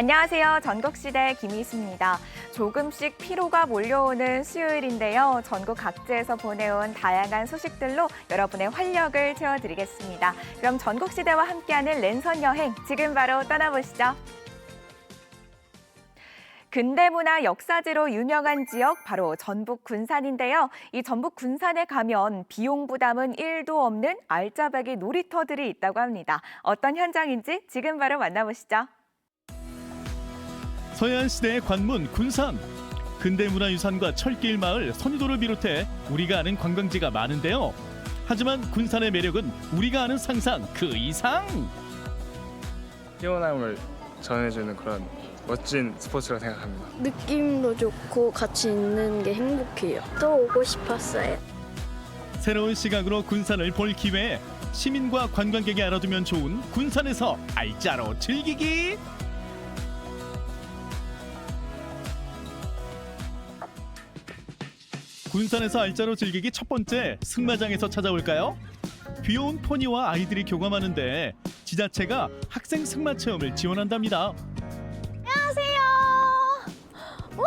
안녕하세요. 전국시대 김희수입니다. 조금씩 피로가 몰려오는 수요일인데요. 전국 각지에서 보내온 다양한 소식들로 여러분의 활력을 채워드리겠습니다. 그럼 전국시대와 함께하는 랜선 여행 지금 바로 떠나보시죠. 근대문화 역사지로 유명한 지역 바로 전북 군산인데요. 이 전북 군산에 가면 비용 부담은 1도 없는 알짜배기 놀이터들이 있다고 합니다. 어떤 현장인지 지금 바로 만나보시죠. 서해안시대의 관문 군산. 근대문화유산과 철길 마을, 선유도를 비롯해 우리가 아는 관광지가 많은데요. 하지만 군산의 매력은 우리가 아는 상상 그 이상. 시원함을 전해주는 그런 멋진 스포츠라고 생각합니다. 느낌도 좋고 같이 있는 게 행복해요. 또 오고 싶었어요. 새로운 시각으로 군산을 볼 기회에 시민과 관광객이 알아두면 좋은 군산에서 알짜로 즐기기. 군산에서 알짜로 즐기기 첫 번째 승마장에서 찾아올까요? 귀여운 포니와 아이들이 교감하는데 지자체가 학생 승마 체험을 지원한답니다. 와,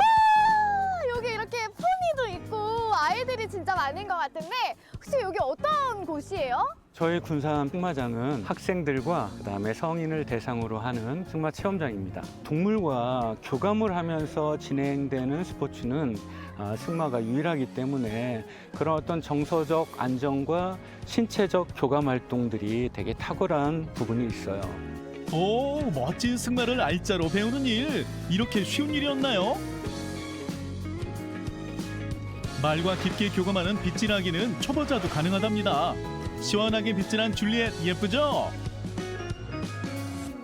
여기 이렇게 포니도 있고 아이들이 진짜 많은 것 같은데 혹시 여기 어떤 곳이에요? 저희 군산 승마장은 학생들과 그다음에 성인을 대상으로 하는 승마 체험장입니다. 동물과 교감을 하면서 진행되는 스포츠는 승마가 유일하기 때문에 그런 어떤 정서적 안정과 신체적 교감 활동들이 되게 탁월한 부분이 있어요. 오, 멋진 승마를 알짜로 배우는 일, 이렇게 쉬운 일이었나요? 말과 깊게 교감하는 빗질하기는 초보자도 가능하답니다. 시원하게 빗질한 줄리엣 예쁘죠?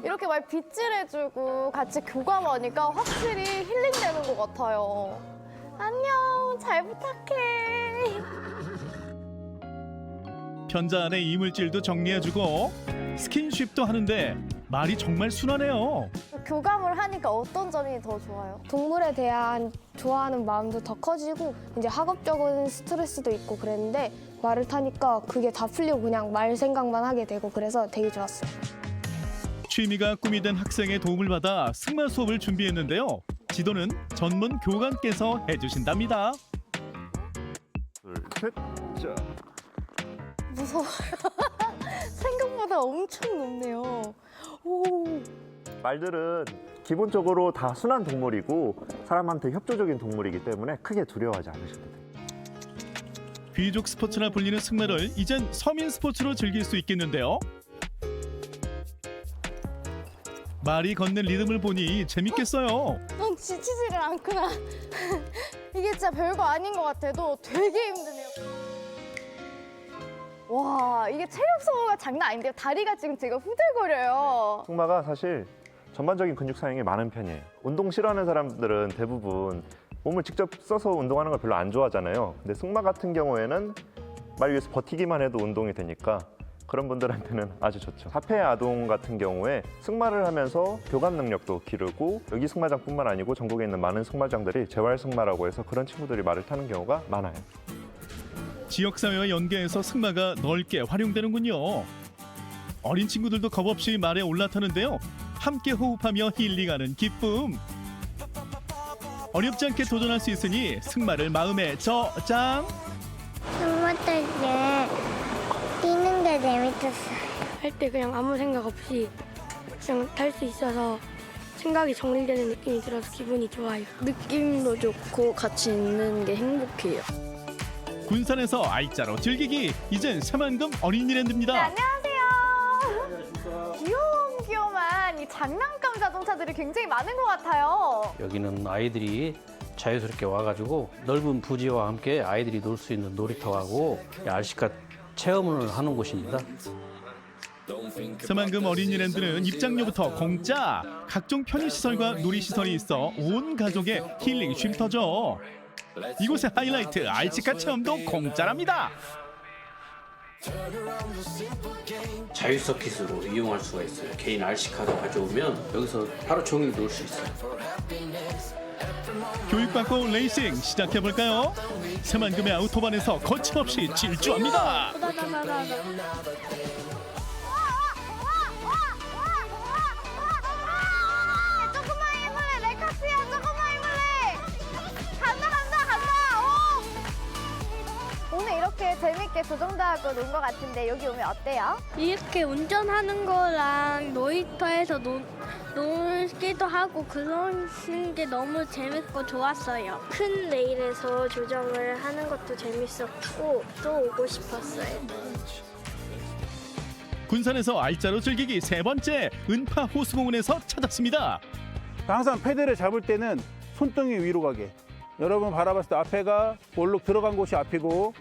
이렇게 말 빗질해주고 같이 교감하니까 확실히 힐링되는 것 같아요. 안녕, 잘 부탁해. 편자 안에 이물질도 정리해주고 스킨십도 하는데 말이 정말 순하네요. 교감을 하니까 어떤 점이 더 좋아요? 동물에 대한 좋아하는 마음도 더 커지고 이제 학업적인 스트레스도 있고 그랬는데 말을 타니까 그게 다 풀리고 그냥 말 생각만 하게 되고 그래서 되게 좋았어요. 취미가 꿈이 된 학생의 도움을 받아 승마 수업을 준비했는데요. 지도는 전문 교관께서 해주신답니다. 둘, 셋, 자. 무서워요. 생각보다 엄청 높네요. 오. 말들은 기본적으로 다 순한 동물이고 사람한테 협조적인 동물이기 때문에 크게 두려워하지 않으셔도 돼요. 귀족 스포츠라 불리는 승마를 이젠 서민 스포츠로 즐길 수 있겠는데요. 말이 걷는 리듬을 보니 재밌겠어요. 넌 지치지를 않구나. 이게 진짜 별거 아닌 것 같아도 되게 힘드네요. 와, 이게 체력 소모가 장난 아닌데요. 다리가 지금 제가 후들거려요. 승마가 사실 전반적인 근육 사용이 많은 편이에요. 운동 싫어하는 사람들은 대부분 몸을 직접 써서 운동하는 걸 별로 안 좋아하잖아요. 근데 승마 같은 경우에는 말 위에서 버티기만 해도 운동이 되니까 그런 분들한테는 아주 좋죠. 사패 아동 같은 경우에 승마를 하면서 교감 능력도 기르고 여기 승마장뿐만 아니고 전국에 있는 많은 승마장들이 재활 승마라고 해서 그런 친구들이 말을 타는 경우가 많아요. 지역사회와 연계해서 승마가 넓게 활용되는군요. 어린 친구들도 겁없이 말에 올라타는데요. 함께 호흡하며 힐링하는 기쁨. 어렵지 않게 도전할 수 있으니 승마를 마음에 저장. 승마 탈 때 뛰는 게 재밌었어요. 할 때 그냥 아무 생각 없이 그냥 탈 수 있어서 생각이 정리되는 느낌이 들어서 기분이 좋아요. 느낌도 좋고 같이 있는 게 행복해요. 군산에서 알짜로 즐기기. 이젠 새만금 어린이랜드입니다. 네, 안녕하세요. 귀여운 이 장난감 자동차들이 굉장히 많은 것 같아요. 여기는 아이들이 자유스럽게 와가지고 넓은 부지와 함께 아이들이 놀 수 있는 놀이터하고 RC카 체험을 하는 곳입니다. 새만금 어린이랜드는 입장료부터 공짜. 각종 편의시설과 놀이시설이 있어 온 가족의 힐링 쉼터죠. 이곳의 하이라이트 RC카 체험도 공짜랍니다. 자유 서킷으로 이용할 수가 있어요. 개인 RC카를 가져오면 여기서 하루 종일 놀 수 있어요. 교육받고 레이싱 시작해볼까요? 새만금의 아우토반에서 거침없이 질주합니다. 조금만 조정도 하고 논 것 같은데 여기 오면 어때요? 이렇게 운전하는 거랑 놀이터에서 놀기도 하고 그런 게 너무 재밌고 좋았어요. 큰 레일에서 조정을 하는 것도 재밌었고 또 오고 싶었어요. 군산에서 알짜로 즐기기 세 번째 은파 호수공원에서 찾았습니다. 항상 패드를 잡을 때는 손등이 위로 가게. 여러분 바라봤을 때 앞에가 볼록 들어간 곳이 앞이고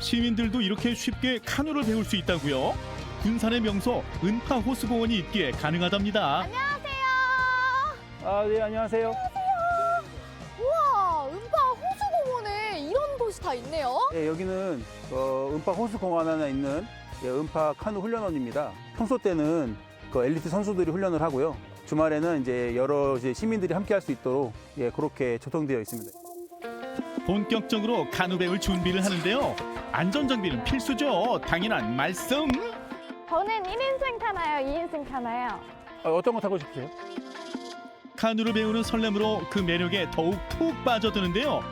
시민들도 이렇게 쉽게 카누를 배울 수 있다고요? 군산의 명소 은파 호수공원이 있기에 가능하답니다. 안녕하세요. 네, 안녕하세요. 우와, 은파 호수공원에 이런 곳이 다 있네요. 네, 여기는 은파 호수공원 안에 있는 은파 카누 훈련원입니다. 평소 때는 엘리트 선수들이 훈련을 하고요. 주말에는 이제 여러 시민들이 함께 할 수 있도록 그렇게 조성되어 있습니다. 본격적으로 카누 배울 준비를 하는데요. 안전장비는 필수죠. 당연한 말씀. 저는 1인승 타나요? 2인승 타나요? 어떤 거 타고 싶으세요? 카누를 배우는 설렘으로 그 매력에 더욱 푹 빠져드는데요.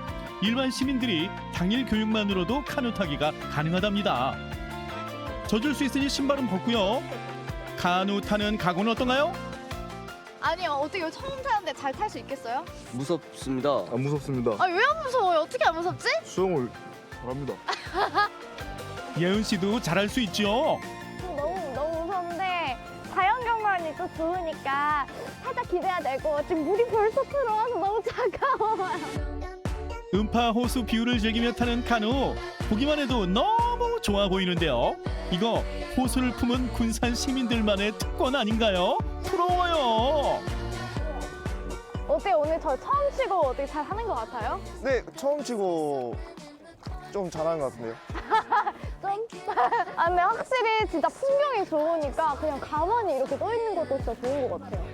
일반 시민들이 당일 교육만으로도 카누 타기가 가능하답니다. 젖을 수 있으니 신발은 벗고요. 카누 타는 각오는 어떤가요? 아니요, 어떻게 이거 처음 타는데 잘 탈 수 있겠어요? 무섭습니다. 안 무섭습니다. 아, 왜 안 무서워요? 어떻게 안 무섭지? 수영을 잘합니다. 예은 씨도 잘할 수 있죠. 너무 무서운데 자연경관이 또 좋으니까 살짝 기대야 되고 지금 물이 벌써 들어와서 너무 차가워요. 은파 호수 뷰를 즐기며 타는 카누. 보기만 해도 너무 좋아 보이는데요. 이거 호수를 품은 군산 시민들만의 특권 아닌가요? 부러워요. 어때요? 오늘 저 처음 치고 어떻게 잘 하는 것 같아요? 네, 처음 치고 좀 잘하는 것 같은데요. 좀? 아, 근데 확실히 진짜 풍경이 좋으니까 그냥 가만히 이렇게 떠 있는 것도 진짜 좋은 것 같아요.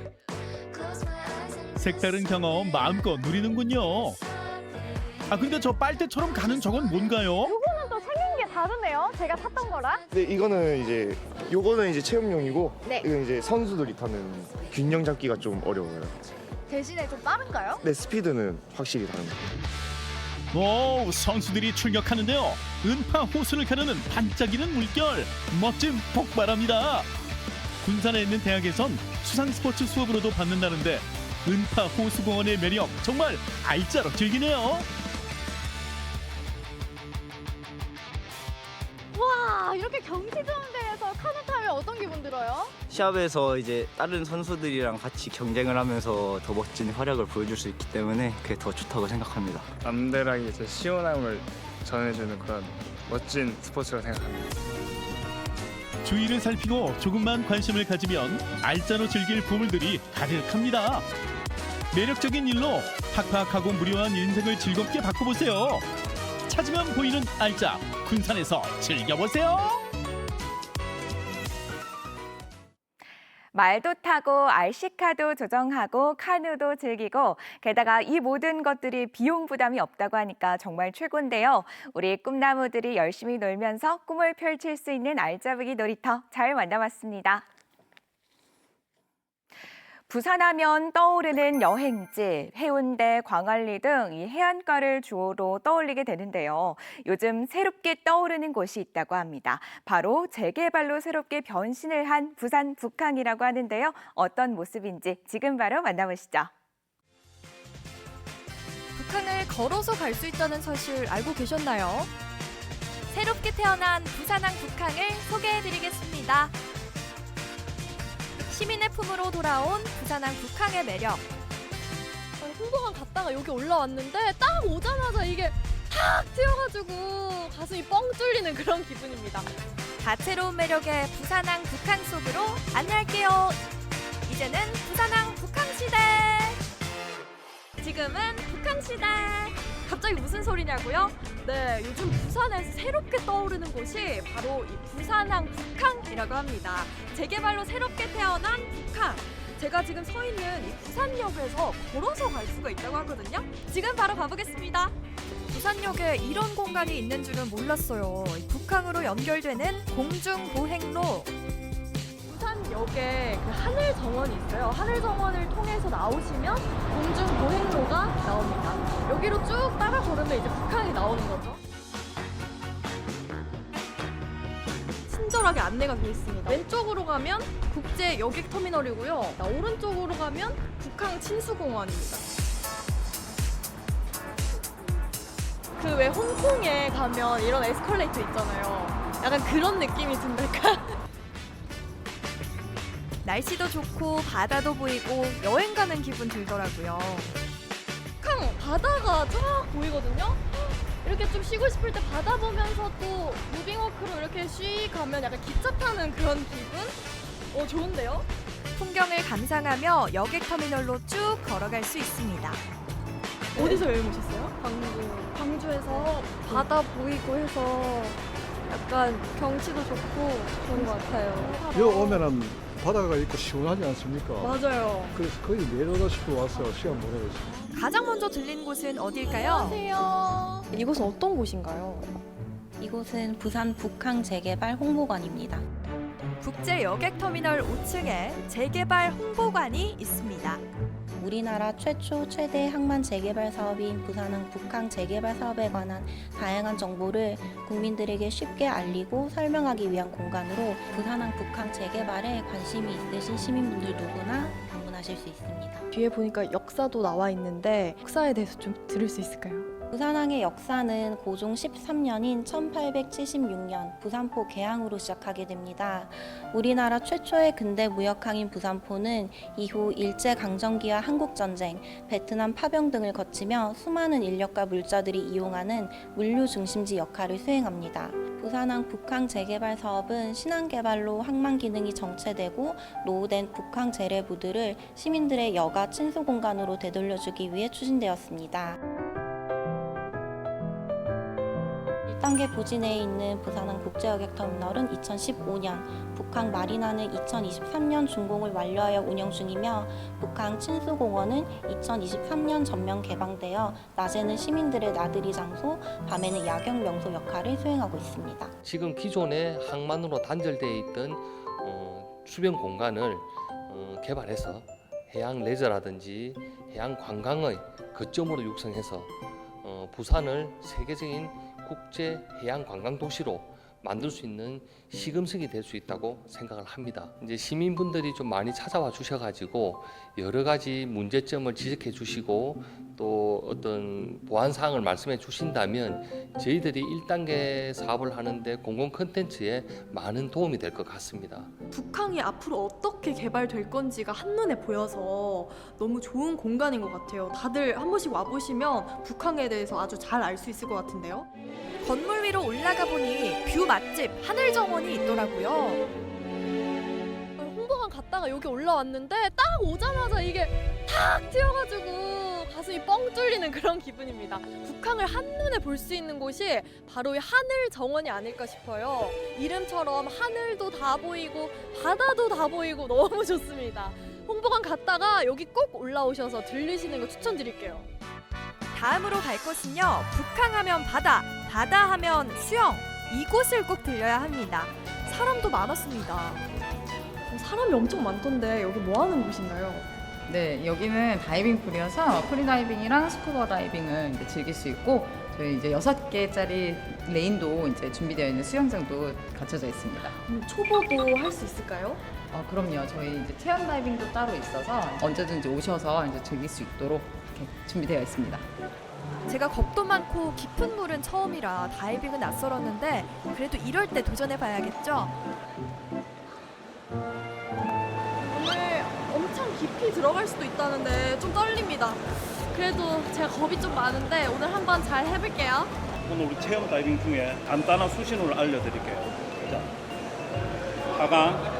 색다른 경험 마음껏 누리는군요. 아 근데 저 빨대처럼 가는 저건 뭔가요? 이거는 또 생긴 게 다르네요. 제가 탔던 거랑. 네, 요거는 이제 체험용이고 네. 이건 이제 선수들이 타는 균형 잡기가 좀 어려워요. 대신에 좀 빠른가요? 네, 스피드는 확실히 다릅니다. 오, 선수들이 출격하는데요. 은파 호수를 가르는 반짝이는 물결, 멋진 폭발합니다. 군산에 있는 대학에선 수상 스포츠 수업으로도 받는다는데 은파 호수공원의 매력 정말 알짜로 즐기네요. 와, 이렇게 경치 좋은 데에서 카누 타면 어떤 기분 들어요? 시합에서 이제 다른 선수들이랑 같이 경쟁을 하면서 더 멋진 활약을 보여줄 수 있기 때문에 그게 더 좋다고 생각합니다. 남들에게 이제 시원함을 전해주는 그런 멋진 스포츠라고 생각합니다. 주위를 살피고 조금만 관심을 가지면 알짜로 즐길 보물들이 가득합니다. 매력적인 일로 팍팍하고 무료한 인생을 즐겁게 바꿔보세요. 찾으면 보이는 알짜, 군산에서 즐겨보세요. 말도 타고 RC카도 조정하고 카누도 즐기고 게다가 이 모든 것들이 비용 부담이 없다고 하니까 정말 최고인데요. 우리 꿈나무들이 열심히 놀면서 꿈을 펼칠 수 있는 알짜배기 놀이터 잘 만나봤습니다. 부산하면 떠오르는 여행지, 해운대, 광안리 등 이 해안가를 주로 떠올리게 되는데요. 요즘 새롭게 떠오르는 곳이 있다고 합니다. 바로 재개발로 새롭게 변신을 한 부산 북항이라고 하는데요. 어떤 모습인지 지금 바로 만나보시죠. 북항을 걸어서 갈 수 있다는 사실 알고 계셨나요? 새롭게 태어난 부산항 북항을 소개해드리겠습니다. 시민의 품으로 돌아온 부산항 북항의 매력. 홍보관 갔다가 여기 올라왔는데 딱 오자마자 이게 탁 튀어가지고 가슴이 뻥 뚫리는 그런 기분입니다. 다채로운 매력의 부산항 북항 속으로 안내할게요. 이제는 부산항 북항 시대. 지금은 북항 시대. 갑자기 무슨 소리냐고요? 네, 요즘 부산에서 새롭게 떠오르는 곳이 바로 이 부산항 북항이라고 합니다. 재개발로 새롭게 태어난 북항. 제가 지금 서 있는 이 부산역에서 걸어서 갈 수가 있다고 하거든요. 지금 바로 가보겠습니다. 부산역에 이런 공간이 있는 줄은 몰랐어요. 북항으로 연결되는 공중보행로. 부산역에 그 하늘정원이 있어요. 하늘정원을 통해서 나오시면 공중보행로가 나옵니다. 여기로 쭉 따라 걸으면 이제 북항이 나오는 거죠. 친절하게 안내가 되어 있습니다. 왼쪽으로 가면 국제 여객터미널이고요. 오른쪽으로 가면 북항 친수공원입니다. 그 왜 홍콩에 가면 이런 에스컬레이터 있잖아요. 약간 그런 느낌이 든달까? 날씨도 좋고 바다도 보이고 여행 가는 기분 들더라고요. 북한 바다가 쫙 보이거든요. 이렇게 좀 쉬고 싶을 때 바다 보면서 또 무빙워크로 이렇게 쉬 가면 약간 기차 타는 그런 기분? 좋은데요? 풍경을 감상하며 여객터미널로 쭉 걸어갈 수 있습니다. 어디서 여행 오셨어요? 광주에서 바다 보이고 해서 약간 경치도 좋고 좋은 것 같아요. 여기 오면은 바다가 있고 시원하지 않습니까? 맞아요. 그래서 거의 매일 오다시피 와서 시간 보내고 있습니다. 가장 먼저 들린 곳은 어딜까요? 안녕하세요. 이곳은 어떤 곳인가요? 이곳은 부산 북항 재개발 홍보관입니다. 국제 여객터미널 5층에 재개발 홍보관이 있습니다. 우리나라 최초 최대 항만 재개발 사업인 부산항 북항 재개발 사업에 관한 다양한 정보를 국민들에게 쉽게 알리고 설명하기 위한 공간으로 부산항 북항 재개발에 관심이 있으신 시민분들 누구나 방문하실 수 있습니다. 뒤에 보니까 역사도 나와 있는데 역사에 대해서 좀 들을 수 있을까요? 부산항의 역사는 고종 13년인 1876년 부산포 개항으로 시작하게 됩니다. 우리나라 최초의 근대 무역항인 부산포는 이후 일제강점기와 한국전쟁, 베트남 파병 등을 거치며 수많은 인력과 물자들이 이용하는 물류 중심지 역할을 수행합니다. 부산항 북항 재개발 사업은 신항개발로 항만 기능이 정체되고 노후된 북항 재래부두를 시민들의 여가 친수 공간으로 되돌려주기 위해 추진되었습니다. 1단계 부지 내에 있는 부산항 국제여객터미널은 2015년, 북항 마리나는 2023년 준공을 완료하여 운영 중이며 북항 친수공원은 2023년 전면 개방되어 낮에는 시민들의 나들이 장소, 밤에는 야경 명소 역할을 수행하고 있습니다. 지금 기존에 항만으로 단절되어 있던 주변 공간을 개발해서 해양 레저라든지 해양 관광의 거점으로 육성해서 부산을 세계적인 국제 해양 관광 도시로 만들 수 있는 시금석이 될 수 있다고 생각을 합니다. 이제 시민분들이 좀 많이 찾아와 주셔가지고 여러 가지 문제점을 지적해 주시고 또 어떤 보완 사항을 말씀해 주신다면 저희들이 1단계 사업을 하는데 공공 콘텐츠에 많은 도움이 될 것 같습니다. 북항이 앞으로 어떻게 개발될 건지가 한눈에 보여서 너무 좋은 공간인 것 같아요. 다들 한 번씩 와보시면 북항에 대해서 아주 잘 알 수 있을 것 같은데요. 건물 위로 올라가 보니 뷰 맛집 하늘정원이 있더라고요. 홍보관 갔다가 여기 올라왔는데 딱 오자마자 이게 탁 튀어가지고 가슴이 뻥 뚫리는 그런 기분입니다. 북항을 한눈에 볼 수 있는 곳이 바로 이 하늘정원이 아닐까 싶어요. 이름처럼 하늘도 다 보이고 바다도 다 보이고 너무 좋습니다. 홍보관 갔다가 여기 꼭 올라오셔서 들리시는 거 추천드릴게요. 다음으로 갈 곳은요. 북항하면 바다, 바다하면 수영. 이곳을 꼭 들려야 합니다. 사람도 많았습니다. 사람이 엄청 많던데 여기 뭐 하는 곳인가요? 네, 여기는 다이빙풀이어서 프리다이빙이랑 스쿠버 다이빙을 이제 즐길 수 있고 저희 이제 6개짜리 레인도 이제 준비되어 있는 수영장도 갖춰져 있습니다. 초보도 할 수 있을까요? 그럼요. 저희 이제 체험 다이빙도 따로 있어서 언제든지 오셔서 이제 즐길 수 있도록 이렇게 준비되어 있습니다. 제가 겁도 많고 깊은 물은 처음이라 다이빙은 낯설었는데 그래도 이럴 때 도전해봐야겠죠? 오늘 엄청 깊이 들어갈 수도 있다는데 좀 떨립니다. 그래도 제가 겁이 좀 많은데 오늘 한번 잘 해볼게요. 오늘 우리 체험 다이빙 중에 간단한 수신호를 알려드릴게요. 자, 하강,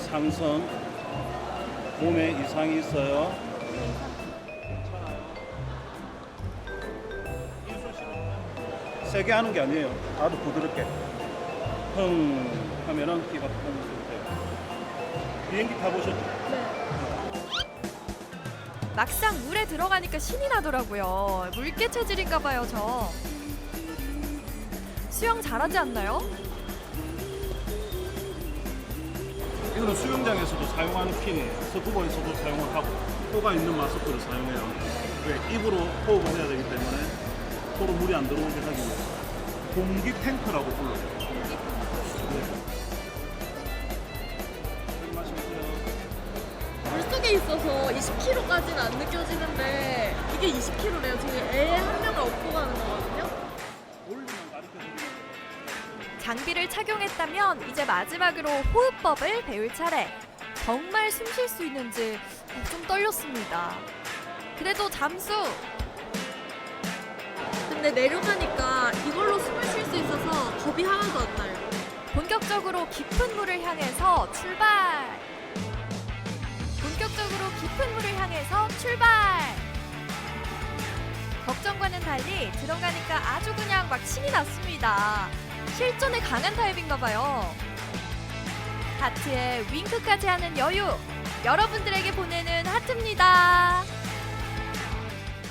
상승, 몸에 이상이 있어요. 세게 하는 게 아니에요. 아주 부드럽게. 흥 하면은 끼가 펑 돼요. 비행기 타보셨죠? 네. 막상 물에 들어가니까 신이 나더라고요. 물개 체질인가 봐요, 저. 수영 잘하지 않나요? 이거는 수영장에서도 사용하는 핀이에요. 스쿠버에서도 사용을 하고 코가 있는 마스크를 사용해요. 왜? 입으로 호흡을 해야 되기 때문에 코로 물이 안 들어오게 하기 위해서 공기 탱크라고 불러요. 네. 있어서 20kg까지는 안 느껴지는데 이게 20kg래요. 지금 애 한 명을 업고 가는 거거든요. 장비를 착용했다면 이제 마지막으로 호흡법을 배울 차례. 정말 숨 쉴 수 있는지 좀 떨렸습니다. 그래도 잠수! 근데 내려가니까 이걸로 숨을 쉴 수 있어서 겁이 하나도 안 나요. 본격적으로 깊은 물을 향해서 출발! 본격적으로 깊은 물을 향해서 출발! 걱정과는 달리 들어가니까 아주 그냥 막 신이 났습니다. 실전에 강한 타입인가 봐요. 하트에 윙크까지 하는 여유! 여러분들에게 보내는 하트입니다.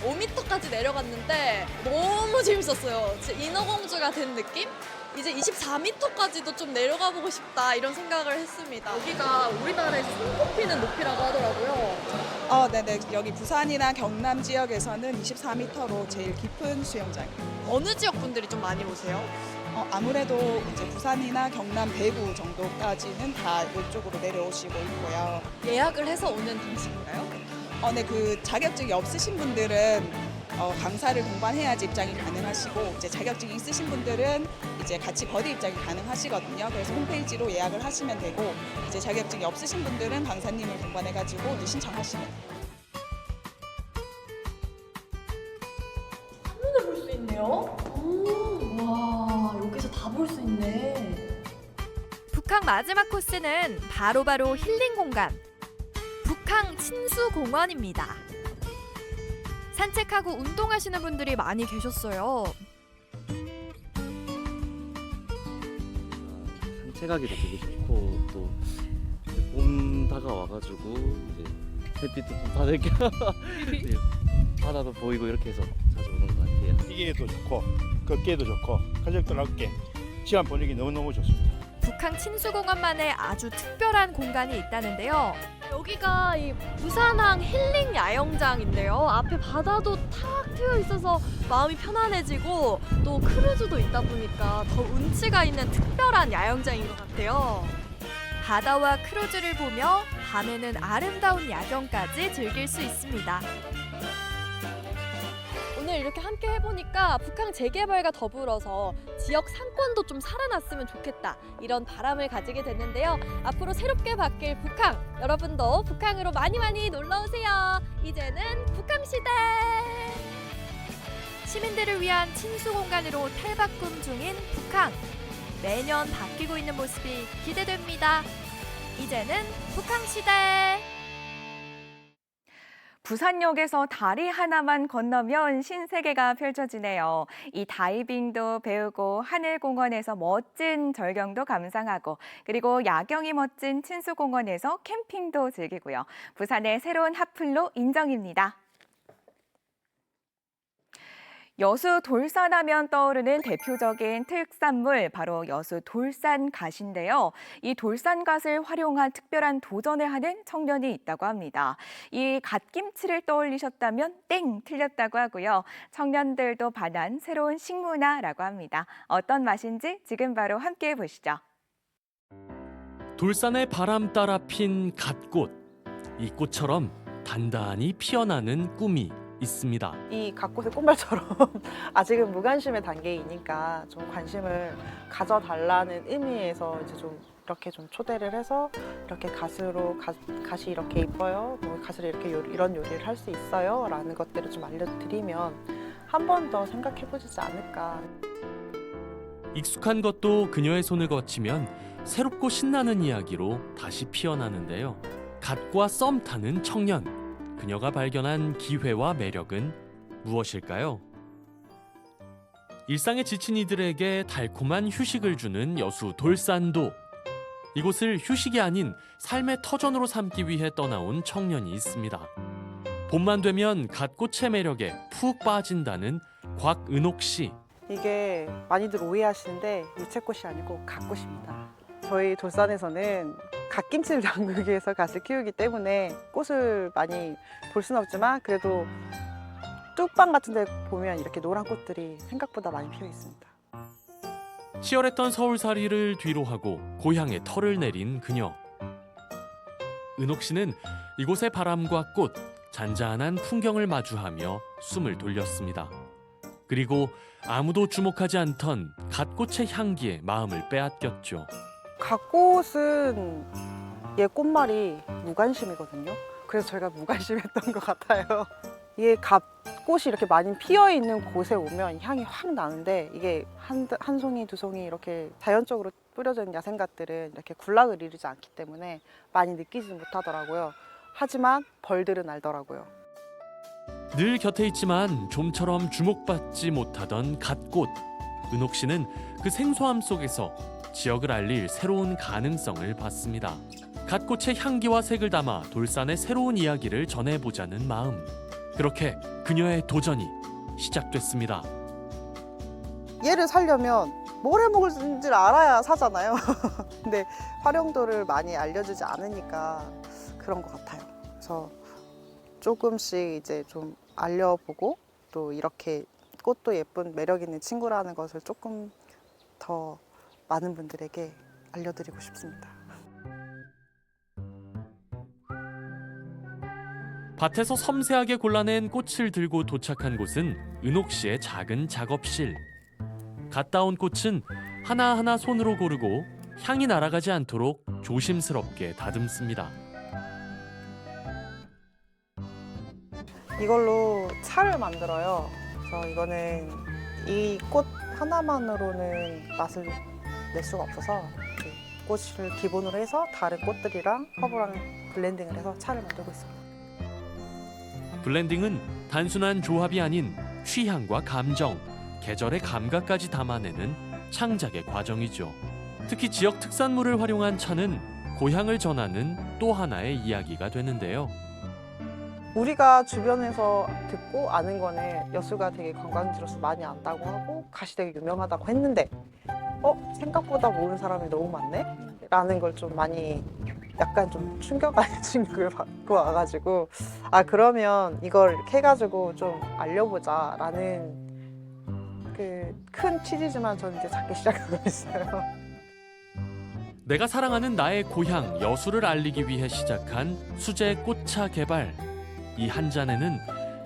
5m까지 내려갔는데 너무 재밌었어요. 진짜 인어공주가 된 느낌? 이제 24m까지도 좀 내려가 보고 싶다 이런 생각을 했습니다. 여기가 우리나라에서 손꼽히는 높이라고 하더라고요. 네네. 여기 부산이나 경남 지역에서는 24m로 제일 깊은 수영장이에요. 어느 지역 분들이 좀 많이 오세요? 아무래도 이제 부산이나 경남 대구 정도까지는 다 이쪽으로 내려오시고 있고요. 예약을 해서 오는 방식인가요? 네, 그 자격증이 없으신 분들은 강사를 동반해야지 입장이 가능하시고 이제 자격증이 있으신 분들은 이제 같이 버디 입장이 가능하시거든요. 그래서 홈페이지로 예약을 하시면 되고 이제 자격증이 없으신 분들은 강사님을 동반해가지고 이제 신청하시면 돼요. 한눈에 볼 수 있네요. 와, 여기서 다 볼 수 있네. 북항 마지막 코스는 바로 힐링 공간. 북항 친수공원입니다. 산책하고 운동하시는 분들이 많이 계셨어요. 산책하기도 되게 좋고 또 봄 다가와가지고 이제 햇빛도 좀 받을 겸 네, 바다도 보이고 이렇게 해서 자주 오는 것 같아요. 뛰기도 좋고 걷기에도 좋고 가족들 함께 시간 보내기 너무너무 좋습니다. 북항 친수공원만의 아주 특별한 공간이 있다는데요. 여기가 이 부산항 힐링 야영장인데요. 앞에 바다도 탁 트여 있어서 마음이 편안해지고 또 크루즈도 있다 보니까 더 운치가 있는 특별한 야영장인 것 같아요. 바다와 크루즈를 보며 밤에는 아름다운 야경까지 즐길 수 있습니다. 오늘 이렇게 함께 해보니까 북항 재개발과 더불어서 지역 상권도 좀 살아났으면 좋겠다 이런 바람을 가지게 됐는데요. 앞으로 새롭게 바뀔 북항, 여러분도 북항으로 많이 놀러오세요. 이제는 북항시대! 시민들을 위한 친수공간으로 탈바꿈 중인 북항. 매년 바뀌고 있는 모습이 기대됩니다. 이제는 북항시대! 부산역에서 다리 하나만 건너면 신세계가 펼쳐지네요. 이 다이빙도 배우고 하늘공원에서 멋진 절경도 감상하고 그리고 야경이 멋진 친수공원에서 캠핑도 즐기고요. 부산의 새로운 핫플로 인정입니다. 여수 돌산하면 떠오르는 대표적인 특산물 바로 여수 돌산갓인데요. 이 돌산갓을 활용한 특별한 도전을 하는 청년이 있다고 합니다. 이 갓김치를 떠올리셨다면 땡 틀렸다고 하고요. 청년들도 반한 새로운 식문화라고 합니다. 어떤 맛인지 지금 바로 함께 보시죠. 돌산의 바람 따라 핀 갓꽃. 이 꽃처럼 단단히 피어나는 꿈이 있습니다. 이 갓꽃의 꽃말처럼 아직은 무관심의 단계이니까 좀 관심을 가져달라는 의미에서 이제 좀 이렇게 좀 초대를 해서 이렇게 갓이 이렇게 이뻐요. 갓을 이렇게 이런 요리를 할 수 있어요. 라는 것들을 좀 알려드리면 한 번 더 생각해보시지 않을까. 익숙한 것도 그녀의 손을 거치면 새롭고 신나는 이야기로 다시 피어나는데요. 갓과 썸 타는 청년. 그녀가 발견한 기회와 매력은 무엇일까요? 일상에 지친 이들에게 달콤한 휴식을 주는 여수 돌산도. 이곳을 휴식이 아닌 삶의 터전으로 삼기 위해 떠나온 청년이 있습니다. 봄만 되면 갓꽃의 매력에 푹 빠진다는 곽은옥 씨. 이게 많이들 오해하시는데 유채꽃이 아니고 갓꽃입니다. 저희 돌산에서는 갓김치를 담그기 위해서 갓을 키우기 때문에 꽃을 많이 볼 수는 없지만 그래도 뚝방 같은 데 보면 이렇게 노란 꽃들이 생각보다 많이 피어 있습니다. 치열했던 서울살이를 뒤로하고 고향에 털을 내린 그녀. 은옥 씨는 이곳의 바람과 꽃, 잔잔한 풍경을 마주하며 숨을 돌렸습니다. 그리고 아무도 주목하지 않던 갓꽃의 향기에 마음을 빼앗겼죠. 갓꽃은 얘 꽃말이 무관심이거든요. 그래서 저희가 무관심했던 것 같아요. 이게 갓꽃이 이렇게 많이 피어 있는 곳에 오면 향이 확 나는데 이게 한 송이 두 송이 이렇게 자연적으로 뿌려져 있는 야생갓들은 이렇게 군락을 이루지 않기 때문에 많이 느끼지 못하더라고요. 하지만 벌들은 알더라고요. 늘 곁에 있지만 좀처럼 주목받지 못하던 갓꽃. 은옥 씨는 그 생소함 속에서 지역을 알릴 새로운 가능성을 봤습니다. 갓꽃의 향기와 색을 담아 돌산의 새로운 이야기를 전해보자는 마음. 그렇게 그녀의 도전이 시작됐습니다. 얘를 살려면 뭘 해먹을지를 알아야 사잖아요. 근데 활용도를 많이 알려주지 않으니까 그런 것 같아요. 그래서 조금씩 이제 좀 알려보고 또 이렇게 꽃도 예쁜 매력 있는 친구라는 것을 조금 더 많은 분들에게 알려드리고 싶습니다. 밭에서 섬세하게 골라낸 꽃을 들고 도착한 곳은 은옥 씨의 작은 작업실. 갓 따온 꽃은 하나하나 손으로 고르고 향이 날아가지 않도록 조심스럽게 다듬습니다. 이걸로 차를 만들어요. 그래서 이거는 이 꽃 하나만으로는 맛을 낼 수가 없어서 꽃을 기본으로 해서 다른 꽃들이랑 허브랑 블렌딩을 해서 차를 만들고 있습니다. 블렌딩은 단순한 조합이 아닌 취향과 감정, 계절의 감각까지 담아내는 창작의 과정이죠. 특히 지역 특산물을 활용한 차는 고향을 전하는 또 하나의 이야기가 되는데요. 우리가 주변에서 듣고 아는 거는 여수가 되게 관광지로서 많이 안다고 하고 갓이 되게 유명하다고 했는데 생각보다 모르는 사람이 너무 많네? 라는 걸 좀 많이 약간 좀 충격을 받고 와가지고 그러면 이걸 이렇게 해가지고 좀 알려보자 라는 그 큰 취지지만 저는 이제 작게 시작하고 있어요. 내가 사랑하는 나의 고향 여수를 알리기 위해 시작한 수제 꽃차 개발. 이 한 잔에는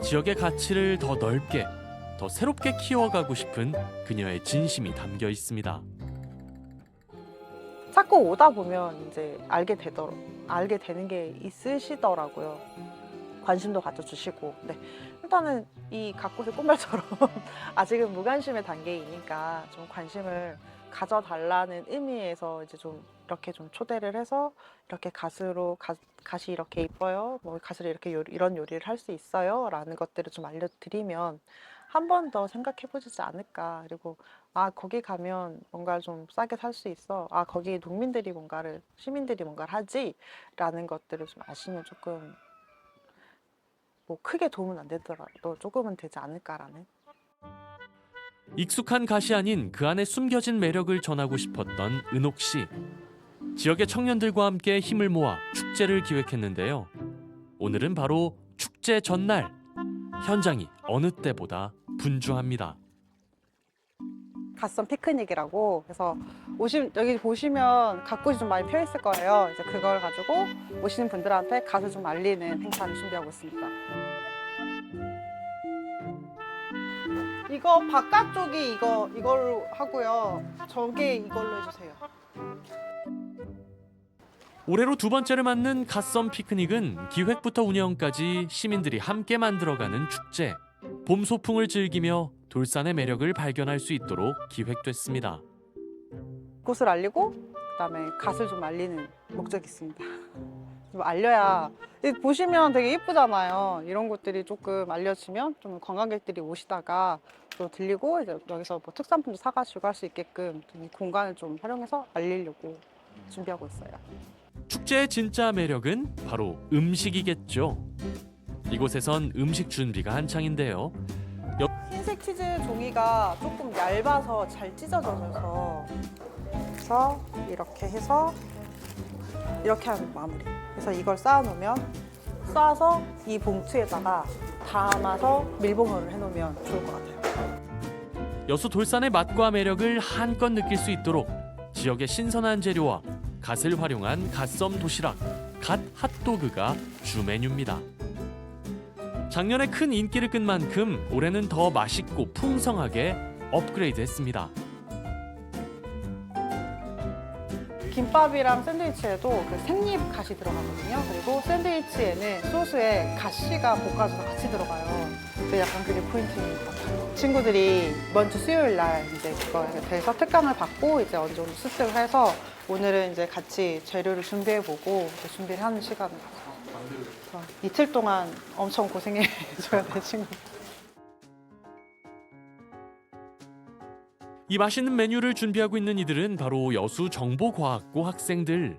지역의 가치를 더 넓게, 더 새롭게 키워가고 싶은 그녀의 진심이 담겨 있습니다. 자꾸 오다 보면 이제 알게 되는 게 있으시더라고요. 관심도 가져주시고. 네. 일단은 이 갓꽃의 꽃말처럼 아직은 무관심의 단계이니까 좀 관심을 가져달라는 의미에서 이제 좀 이렇게 좀 초대를 해서 이렇게 갓이 이렇게 이뻐요. 뭐 갓으로 이렇게 이런 요리를 할 수 있어요. 라는 것들을 좀 알려드리면 한 번 더 생각해보시지 않을까. 그리고 거기 가면 뭔가 좀 싸게 살 수 있어. 거기 시민들이 뭔가를 하지. 라는 것들을 좀 아시면 조금 뭐 크게 도움은 안 되더라도 조금은 되지 않을까라는. 익숙한 갓이 아닌 그 안에 숨겨진 매력을 전하고 싶었던 은옥 씨. 지역의 청년들과 함께 힘을 모아 축제를 기획했는데요. 오늘은 바로 축제 전날. 현장이 어느 때보다 분주합니다. 갓선 피크닉이라고 해서 여기 보시면 갓꽃이 좀 많이 펴 있을 거예요. 이제 그걸 가지고 오시는 분들한테 갓을 좀 알리는 행사를 준비하고 있습니다. 이거 바깥쪽이 이걸로 하고요. 저게 이걸로 해주세요. 올해로 두 번째를 맞는 갓선 피크닉은 기획부터 운영까지 시민들이 함께 만들어가는 축제. 봄 소풍을 즐기며 돌산의 매력을 발견할 수 있도록 기획됐습니다. 꽃을 알리고 그다음에 갓을 좀 알리는 목적이 있습니다. 좀 알려야 보시면 되게 예쁘잖아요. 이런 것들이 조금 알려지면 좀 관광객들이 오시다가 또 들리고 이제 여기서 뭐 특산품도 사가시고 할 수 있게끔 이 공간을 좀 활용해서 알리려고 준비하고 있어요. 축제의 진짜 매력은 바로 음식이겠죠. 이곳에선 음식 준비가 한창인데요. 흰색 치즈 종이가 조금 얇아서 잘 찢어져서 그래서 이렇게 해서 이렇게 하면 마무리. 그래서 이걸 쌓아서 이 봉투에다가 담아서 밀봉을 해놓으면 좋을 것 같아요. 여수 돌산의 맛과 매력을 한껏 느낄 수 있도록 지역의 신선한 재료와 갓을 활용한 갓섬 도시락. 갓 핫도그가 주 메뉴입니다. 작년에 큰 인기를 끈 만큼 올해는 더 맛있고 풍성하게 업그레이드했습니다. 김밥이랑 샌드위치에도 그 생잎 갓이 들어가거든요. 그리고 샌드위치에는 소스에 갓씨가 볶아져서 같이 들어가요. 그래서 약간 그게 포인트인 것 같아요. 친구들이 이번 주 수요일 날 이제 그거에 대해서 특강을 받고 이제 어느 정도 습득을 해서 오늘은 이제 같이 재료를 준비해보고 이제 준비를 하는 시간을 가져요. 이틀 동안 엄청 고생해줘야 돼, 친구들. 이 맛있는 메뉴를 준비하고 있는 이들은 바로 여수 정보과학고 학생들.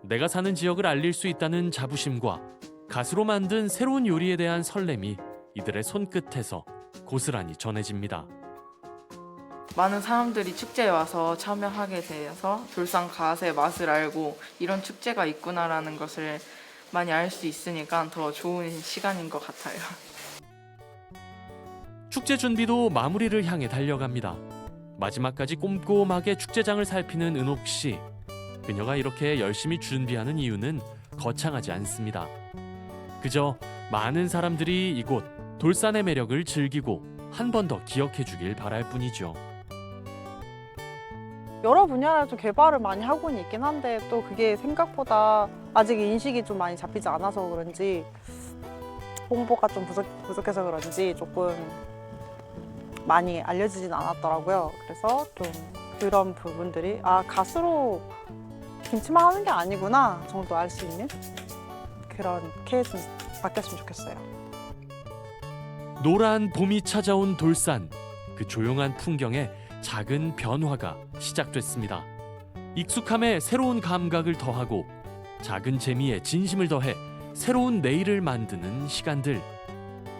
내가 사는 지역을 알릴 수 있다는 자부심과 갓으로 만든 새로운 요리에 대한 설렘이 이들의 손끝에서 고스란히 전해집니다. 많은 사람들이 축제에 와서 참여하게 되어서 돌산 갓의 맛을 알고 이런 축제가 있구나라는 것을 많이 알 수 있으니까 더 좋은 시간인 것 같아요. 축제 준비도 마무리를 향해 달려갑니다. 마지막까지 꼼꼼하게 축제장을 살피는 은옥 씨. 그녀가 이렇게 열심히 준비하는 이유는 거창하지 않습니다. 그저 많은 사람들이 이곳 돌산의 매력을 즐기고 한 번 더 기억해 주길 바랄 뿐이죠. 여러 분야를 좀 개발을 많이 하고는 있긴 한데 또 그게 생각보다 아직 인식이 좀 많이 잡히지 않아서 그런지 홍보가 좀 부족해서 그런지 조금 많이 알려지진 않았더라고요. 그래서 좀 그런 부분들이 갓으로 김치만 하는 게 아니구나 정도 알 수 있는 그렇게 좀 바뀌었으면 좋겠어요. 노란 봄이 찾아온 돌산. 그 조용한 풍경에 작은 변화가 시작됐습니다. 익숙함에 새로운 감각을 더하고 작은 재미에 진심을 더해 새로운 내일을 만드는 시간들.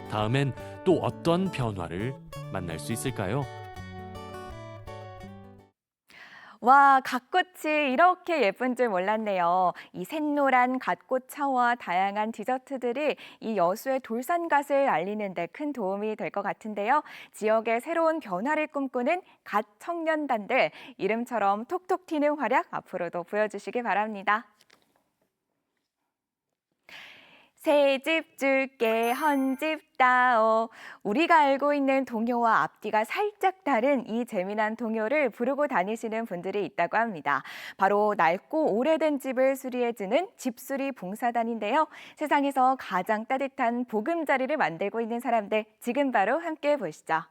다음엔 또 어떤 변화를 만날 수 있을까요? 와, 갓꽃이 이렇게 예쁜 줄 몰랐네요. 이 샛노란 갓꽃차와 다양한 디저트들이 이 여수의 돌산갓을 알리는 데 큰 도움이 될 것 같은데요. 지역의 새로운 변화를 꿈꾸는 갓 청년단들, 이름처럼 톡톡 튀는 활약 앞으로도 보여주시기 바랍니다. 새 집 줄게 헌집 따오. 우리가 알고 있는 동요와 앞뒤가 살짝 다른 이 재미난 동요를 부르고 다니시는 분들이 있다고 합니다. 바로 낡고 오래된 집을 수리해주는 집수리 봉사단인데요. 세상에서 가장 따뜻한 보금자리를 만들고 있는 사람들, 지금 바로 함께 보시죠.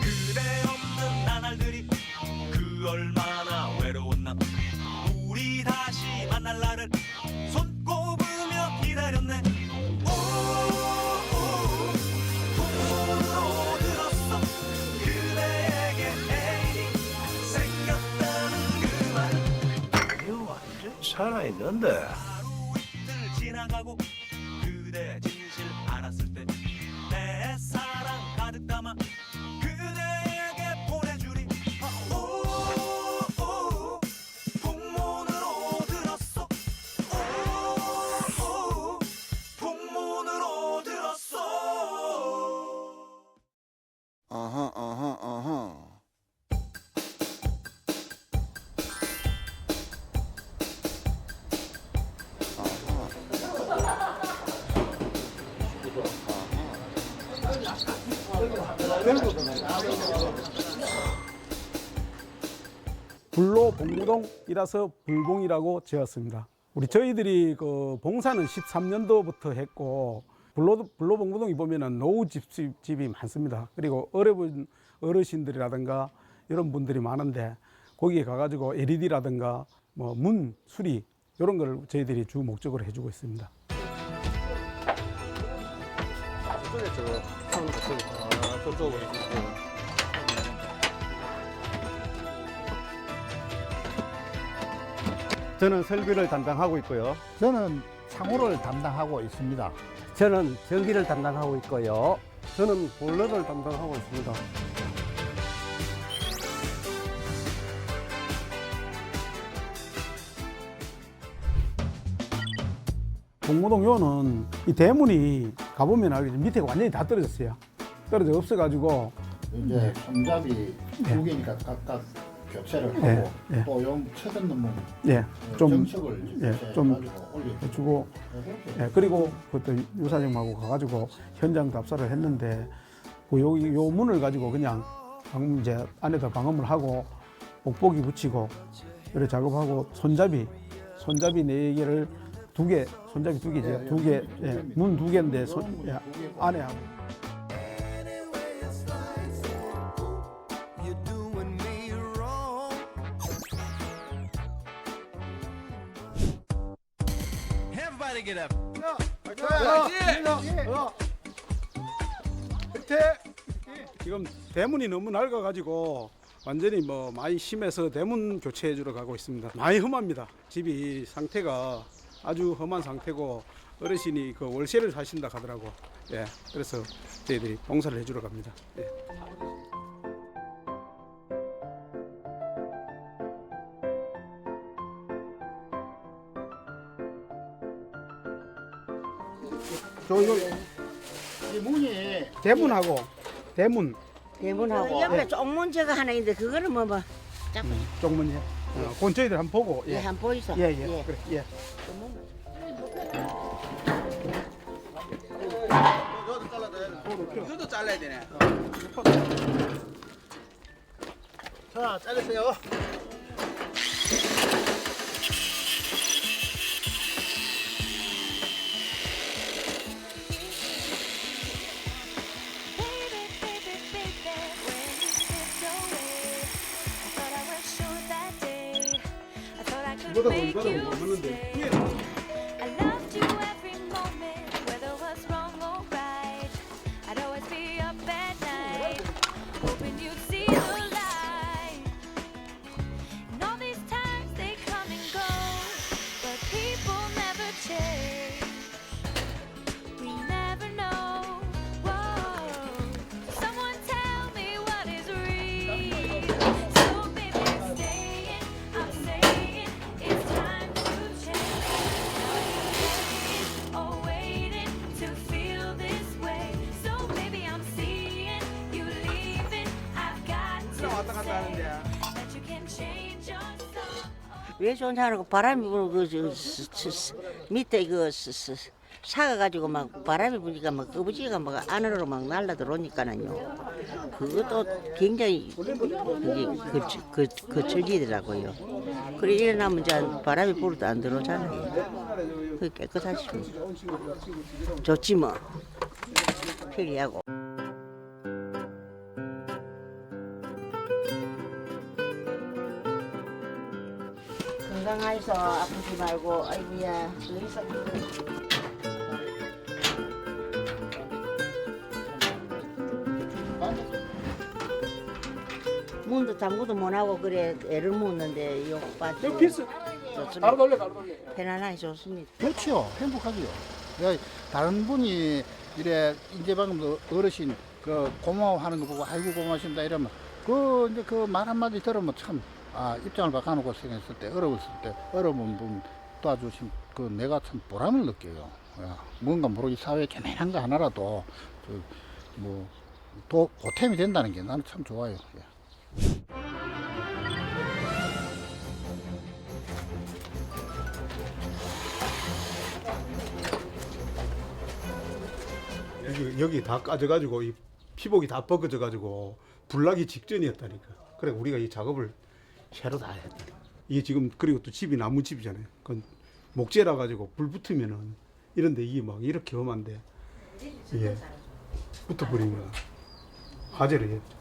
그대 없는 나날들이 그 얼마나 외로운 남. 우리 다시 만날 날을 손꼽으며 기다렸네. 풍문으로 들었어. 그대에게 애인이 생겼다는 그 말. 이거 완전 살아있는데. 하루 이틀 지나가고 그대 진실 알았을 때 내 사랑 가득 담아 그대에게 보내주리. 풍문으로 들었어. 풍문으로 들었어. 불로봉무동이라서 불봉이라고 지었습니다. 저희들이 그 봉사는 13년도부터 했고 불로봉무동이 보면은 노후 집이 많습니다. 그리고 어려운 어르신들이라든가 이런 분들이 많은데 거기에 가가지고 LED라든가 뭐 문 수리 이런 걸 저희들이 주 목적으로 해주고 있습니다. 저는 설비를 담당하고 있고요. 저는 창호를 담당하고 있습니다. 저는 전기를 담당하고 있고요. 저는 보일러를 담당하고 있습니다. 봉무동요는 이 대문이 가보면 알겠지만 밑에 완전히 다 떨어졌어요. 떨어져 없어가지고 이제 손잡이 두 개니까 각각 교체를 예, 하고 예. 또요 최근 논문 좀 정책을 좀 올려주고 주고 그리고 그때 유사님하고 가가지고 현장 답사를 했는데 요 문을 가지고 그냥 이제 안에다 방음을 하고 옥보기 붙이고 이렇게 작업하고 손잡이 4개를 손잡이 2개죠. 2개, 문 2개인데 안에 하고. Everybody get up. 지금 대문이 너무 낡아가지고 완전히 뭐 많이 심해서 대문 교체해 주러 가고 있습니다. 많이 험합니다. 집이 상태가 아주 험한 상태고 어르신이 그 월세를 사신다 하더라고. 예, 그래서 저희들이 봉사를 해주러 갑니다. 예. 이 문이 대문하고 대문하고 그 옆에 쪽문제가 하나 있는데 그거는 뭐 쪽문이요. 그건 저희들 한번 보고. 예, 한번 보이소. 예. 그래, 예. 이것도 잘라야 되네. 자 자르세요. 이거다 못 먹는데. 왜 좋냐 하고 바람이 불고 밑에 그 사가 가지고 막 바람이 부니까 막 거부지가 막 안으로 막 날라 들어오니까는요. 그것도 굉장히 그게 거칠지더라고요. 그래 일어나면 이제 바람이 불어도 안 들어오잖아요. 그게 깨끗하시면 좋지 뭐. 편리하고. 건강하셔 아프지 말고 아이고야 더 이상 문도 잠그도 못하고 그래 애를 묻는데 요 빠지고 바로 돌려. 편안하게 좋습니다. 좋지요. 행복하지요. 다른 분이 이래 이제 방금 어르신 그 고마워하는 거 보고 아이고 고마우신다 이러면 그 말 한마디 들으면 참 입장을 바꿔놓고 생각했을 때 어려웠을 때 어려운 분 도와주신 그 내가 참 보람을 느껴요. 뭔가 모르게 사회에 재미난 거 하나라도 보탬이 된다는 게 나는 참 좋아요. 여기 다 까져가지고 이 피복이 다 벗겨져가지고 불나기 직전이었다니까. 그래 우리가 이 작업을 새로 다 했다. 이게 지금 그리고 또 집이 나무집이잖아요. 그건 목재라 가지고 불 붙으면은 이런데 이게 막 이렇게 험한데 이게 붙어버리면 화재를 했죠.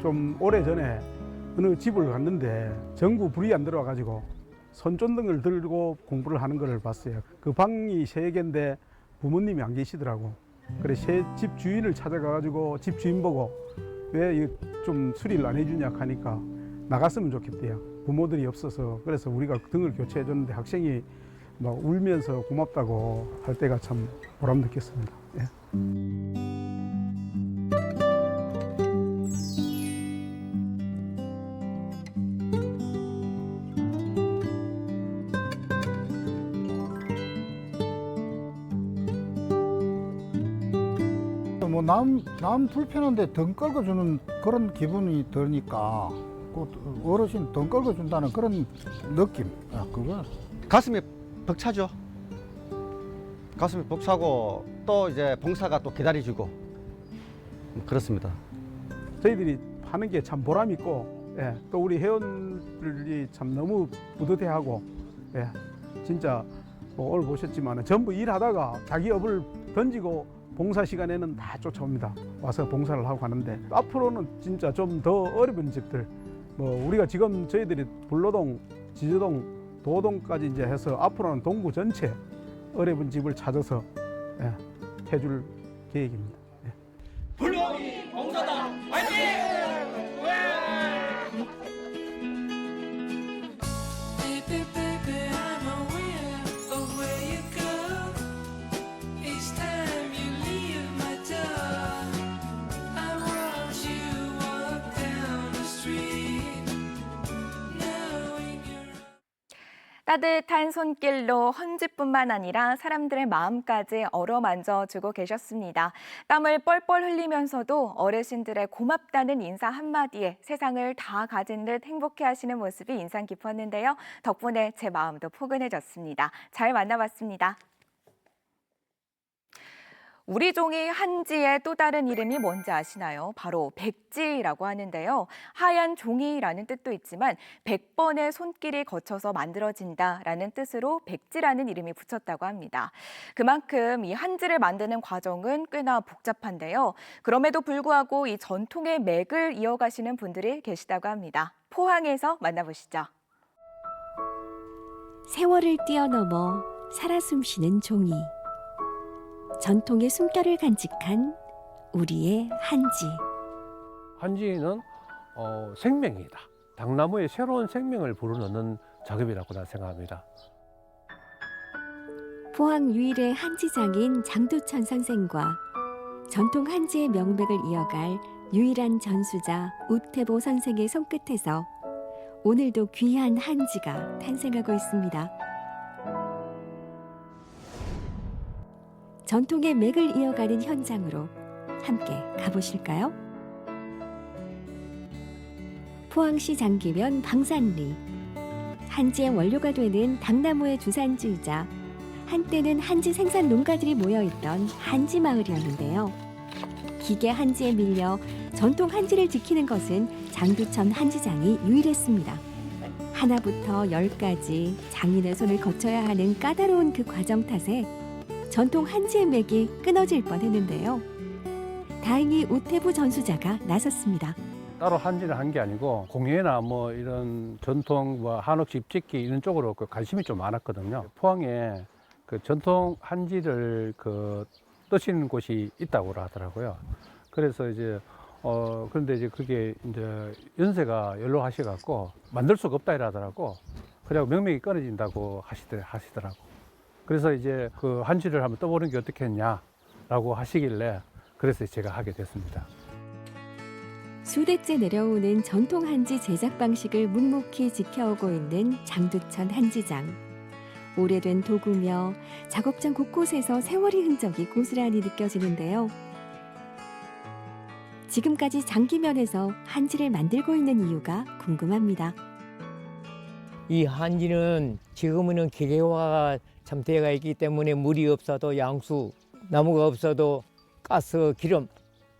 좀 오래전에 어느 집을 갔는데 전구 불이 안 들어와가지고 손전등을 들고 공부를 하는 걸 봤어요. 그 방이 3개인데 부모님이 안 계시더라고. 그래 집 주인을 찾아가가지고 집 주인 보고 왜 좀 수리를 안 해주냐 하니까 나갔으면 좋겠대요. 부모들이 없어서 그래서 우리가 등을 교체해 줬는데 학생이 막 울면서 고맙다고 할 때가 참 보람 느꼈습니다. 예. 뭐 남 불편한데 등 끌고 주는 그런 기분이 드니까 그 어르신 등 끌고 준다는 그런 느낌. 그거 가슴이 벅차죠. 가슴이 벅차고 또 이제 봉사가 또 기다려주고 그렇습니다. 저희들이 하는 게 참 보람 있고, 예, 또 우리 회원들이 참 너무 뿌듯해하고, 예, 진짜 뭐 오늘 보셨지만 전부 일하다가 자기 업을 던지고 봉사 시간에는 다 쫓아옵니다. 와서 봉사를 하고 가는데 앞으로는 진짜 좀 더 어려운 집들, 뭐 우리가 지금 저희들이 불로동, 지저동, 도동까지 이제 해서 앞으로는 동구 전체 어려운 집을 찾아서 해줄 계획입니다. 불멍이 봉사단 화이팅! 따뜻한 손길로 헌집뿐만 아니라 사람들의 마음까지 어루만져주고 계셨습니다. 땀을 뻘뻘 흘리면서도 어르신들의 고맙다는 인사 한마디에 세상을 다 가진 듯 행복해하시는 모습이 인상 깊었는데요. 덕분에 제 마음도 포근해졌습니다. 잘 만나봤습니다. 우리 종이 한지의 또 다른 이름이 뭔지 아시나요? 바로 백지라고 하는데요. 하얀 종이라는 뜻도 있지만 100번의 손길이 거쳐서 만들어진다라는 뜻으로 백지라는 이름이 붙였다고 합니다. 그만큼 이 한지를 만드는 과정은 꽤나 복잡한데요. 그럼에도 불구하고 이 전통의 맥을 이어가시는 분들이 계시다고 합니다. 포항에서 만나보시죠. 세월을 뛰어넘어 살아 숨쉬는 종이. 전통의 숨결을 간직한 우리의 한지. 한지는 생명이다. 당나무에 새로운 생명을 불어넣는 작업이라고 난 생각합니다. 포항 유일의 한지장인 장두천 선생과 전통 한지의 명맥을 이어갈 유일한 전수자 우태보 선생의 손끝에서 오늘도 귀한 한지가 탄생하고 있습니다. 전통의 맥을 이어가는 현장으로 함께 가보실까요? 포항시 장기면 방산리. 한지의 원료가 되는 당나무의 주산지이자 한때는 한지 생산 농가들이 모여있던 한지 마을이었는데요. 기계 한지에 밀려 전통 한지를 지키는 것은 장두천 한지장이 유일했습니다. 하나부터 10까지 장인의 손을 거쳐야 하는 까다로운 그 과정 탓에 전통 한지의 맥이 끊어질 뻔했는데요. 다행히 우태부 전수자가 나섰습니다. 따로 한지를 한 게 아니고 공예나 뭐 이런 전통 뭐 한옥 집짓기 이런 쪽으로 관심이 좀 많았거든요. 포항에 그 전통 한지를 뜨시는 곳이 있다고 하더라고요. 그래서 이제 그런데 이제 그게 이제 연세가 연로하셔갖고 만들 수가 없다 이러더라고. 그래고 명맥이 끊어진다고 하시더라고. 그래서 이제 그 한지를 한번 떠보는 게 어떻겠냐라고 하시길래 그래서 제가 하게 됐습니다. 수대째 내려오는 전통 한지 제작 방식을 묵묵히 지켜오고 있는 장두천 한지장. 오래된 도구며 작업장 곳곳에서 세월의 흔적이 고스란히 느껴지는데요. 지금까지 장기면에서 한지를 만들고 있는 이유가 궁금합니다. 이 한지는 지금은 기계화가 참 되어가 있기 때문에 물이 없어도 양수, 나무가 없어도 가스, 기름.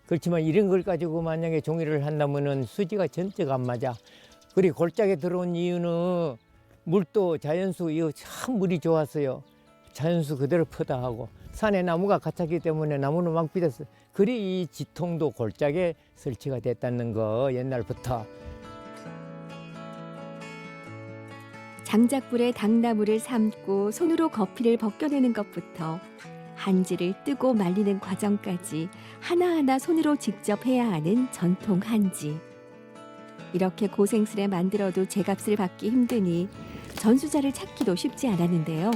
그렇지만 이런 걸 가지고 만약에 종이를 한다면은 수지가 전체가 안 맞아. 그리고 골짜기에 들어온 이유는 물도 자연수, 이거 참 물이 좋았어요. 자연수 그대로 퍼다 하고 산에 나무가 갇혔기 때문에 나무는 막 삐졌어요. 그리 이 지통도 골짜기에 설치가 됐다는 거 옛날부터. 장작불에 당나무를 삶고 손으로 거피를 벗겨내는 것부터 한지를 뜨고 말리는 과정까지 하나하나 손으로 직접 해야 하는 전통 한지. 이렇게 고생스레 만들어도 제값을 받기 힘드니 전수자를 찾기도 쉽지 않았는데요.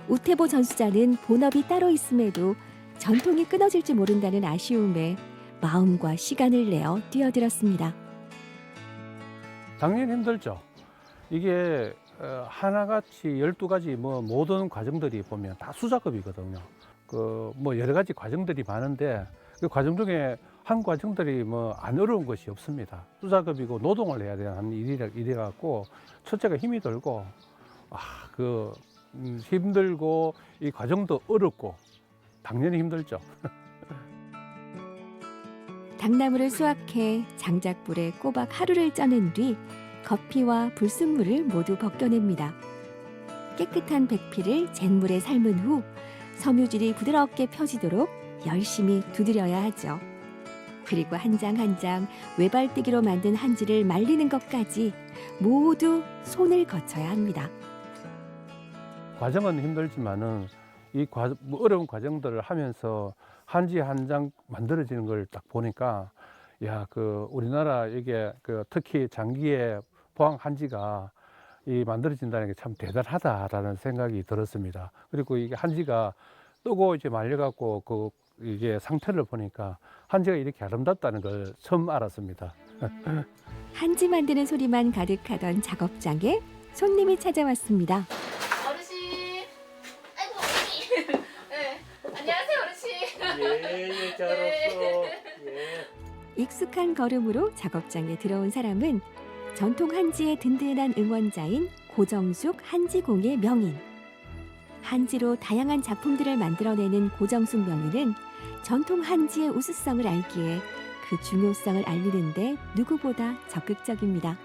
우태보 전수자는 본업이 따로 있음에도 전통이 끊어질지 모른다는 아쉬움에 마음과 시간을 내어 뛰어들었습니다. 당연히 힘들죠. 이게 하나같이 12가지 모든 과정들이 보면 다 수작업이거든요. 여러 가지 과정들이 많은데 그 과정 중에 한 과정들이 안 어려운 것이 없습니다. 수작업이고 노동을 해야 되는 일이라 갖고 첫째가 힘이 들고 힘들고 이 과정도 어렵고 당연히 힘들죠. 당나무를 수확해 장작불에 꼬박 하루를 쪄낸 뒤 거피와 불순물을 모두 벗겨냅니다. 깨끗한 백피를 잿물에 삶은 후 섬유질이 부드럽게 펴지도록 열심히 두드려야 하죠. 그리고 한 장 한 장 외발뜨기로 만든 한지를 말리는 것까지 모두 손을 거쳐야 합니다. 과정은 힘들지만은 이 어려운 과정들을 하면서 한지 한 장 만들어지는 걸 딱 보니까 우리나라 이게 특히 장기의 포항 한지가 만들어진다는 게 참 대단하다라는 생각이 들었습니다. 그리고 이게 한지가 뜨고 이제 말려갖고 이게 상태를 보니까 한지가 이렇게 아름답다는 걸 처음 알았습니다. 한지 만드는 소리만 가득하던 작업장에 손님이 찾아왔습니다. 어르신, 아이고 어머니. 네, 안녕하세요 어르신. 잘 왔어. 익숙한 걸음으로 작업장에 들어온 사람은 전통 한지의 든든한 응원자인 고정숙 한지공의 명인. 한지로 다양한 작품들을 만들어내는 고정숙 명인은 전통 한지의 우수성을 알기에 그 중요성을 알리는데 누구보다 적극적입니다.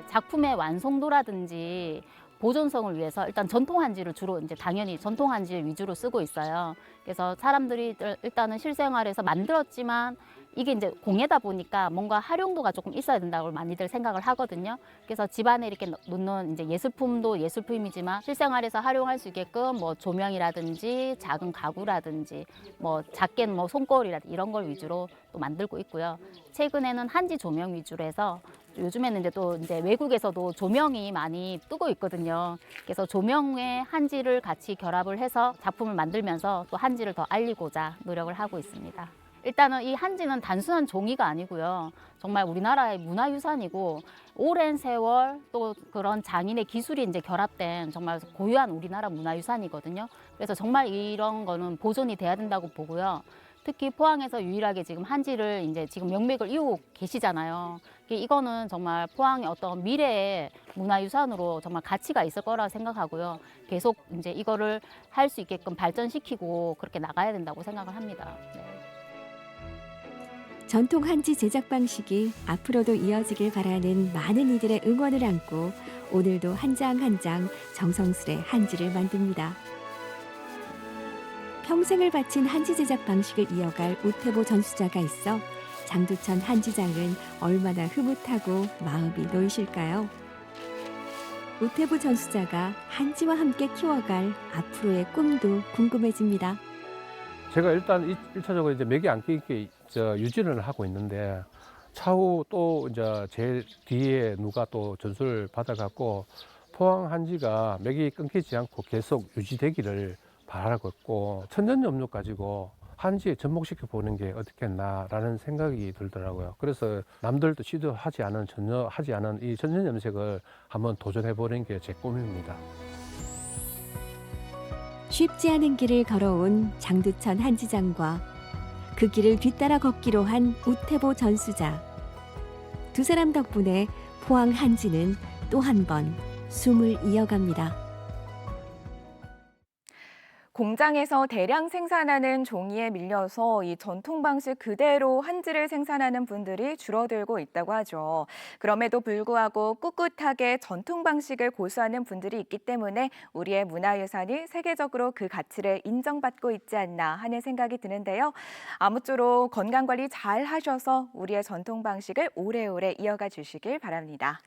작품의 완성도라든지 보존성을 위해서 일단 전통 한지를 주로 당연히 전통 한지 위주로 쓰고 있어요. 그래서 사람들이 일단은 실생활에서 만들었지만 이게 공예다 보니까 뭔가 활용도가 조금 있어야 된다고 많이들 생각을 하거든요. 그래서 집안에 이렇게 놓는 예술품도 예술품이지만 실생활에서 활용할 수 있게끔 조명이라든지 작은 가구라든지 작게는 손거울이라든지 이런 걸 위주로 또 만들고 있고요. 최근에는 한지 조명 위주로 해서 요즘에는 또 외국에서도 조명이 많이 뜨고 있거든요. 그래서 조명에 한지를 같이 결합을 해서 작품을 만들면서 또 한지를 더 알리고자 노력을 하고 있습니다. 일단은 이 한지는 단순한 종이가 아니고요. 정말 우리나라의 문화유산이고 오랜 세월 또 그런 장인의 기술이 결합된 정말 고유한 우리나라 문화유산이거든요. 그래서 정말 이런 거는 보존이 돼야 된다고 보고요. 특히 포항에서 유일하게 지금 한지를 지금 명맥을 이루고 계시잖아요. 이거는 정말 포항의 어떤 미래의 문화유산으로 정말 가치가 있을 거라 생각하고요. 계속 이거를 할 수 있게끔 발전시키고 그렇게 나가야 된다고 생각을 합니다. 네. 전통 한지 제작 방식이 앞으로도 이어지길 바라는 많은 이들의 응원을 안고 오늘도 한 장 한 장 정성스레 한지를 만듭니다. 평생을 바친 한지 제작 방식을 이어갈 우태보 전수자가 있어 장두천 한지장은 얼마나 흐뭇하고 마음이 놓이실까요? 우태보 전수자가 한지와 함께 키워갈 앞으로의 꿈도 궁금해집니다. 제가 일단 1차적으로 맥이 안 끊기게 유지를 하고 있는데 차후 또 제 뒤에 누가 또 전수를 받아갖고 포항 한지가 맥이 끊기지 않고 계속 유지되기를 바라고 있고 천년염려 가지고 한지에 접목시켜 보는 게 어떻겠나라는 생각이 들더라고요. 그래서 남들도 시도하지 않은 전혀 하지 않은 이 천년염색을 한번 도전해 보는 게 제 꿈입니다. 쉽지 않은 길을 걸어온 장두천 한지장과 그 길을 뒤따라 걷기로 한 우태보 전수자. 두 사람 덕분에 포항 한지는 또 한 번 숨을 이어갑니다. 공장에서 대량 생산하는 종이에 밀려서 이 전통 방식 그대로 한지를 생산하는 분들이 줄어들고 있다고 하죠. 그럼에도 불구하고 꿋꿋하게 전통 방식을 고수하는 분들이 있기 때문에 우리의 문화유산이 세계적으로 그 가치를 인정받고 있지 않나 하는 생각이 드는데요. 아무쪼록 건강관리 잘 하셔서 우리의 전통 방식을 오래오래 이어가 주시길 바랍니다.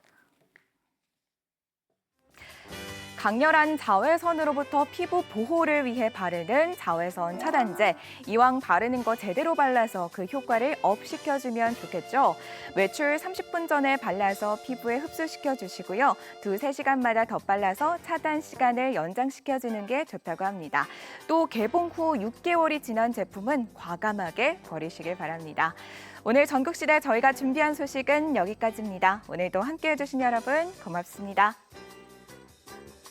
강렬한 자외선으로부터 피부 보호를 위해 바르는 자외선 차단제. 이왕 바르는 거 제대로 발라서 그 효과를 업시켜주면 좋겠죠. 외출 30분 전에 발라서 피부에 흡수시켜 주시고요. 2-3시간마다 덧발라서 차단 시간을 연장시켜주는 게 좋다고 합니다. 또 개봉 후 6개월이 지난 제품은 과감하게 버리시길 바랍니다. 오늘 전국시대 저희가 준비한 소식은 여기까지입니다. 오늘도 함께해 주신 여러분 고맙습니다.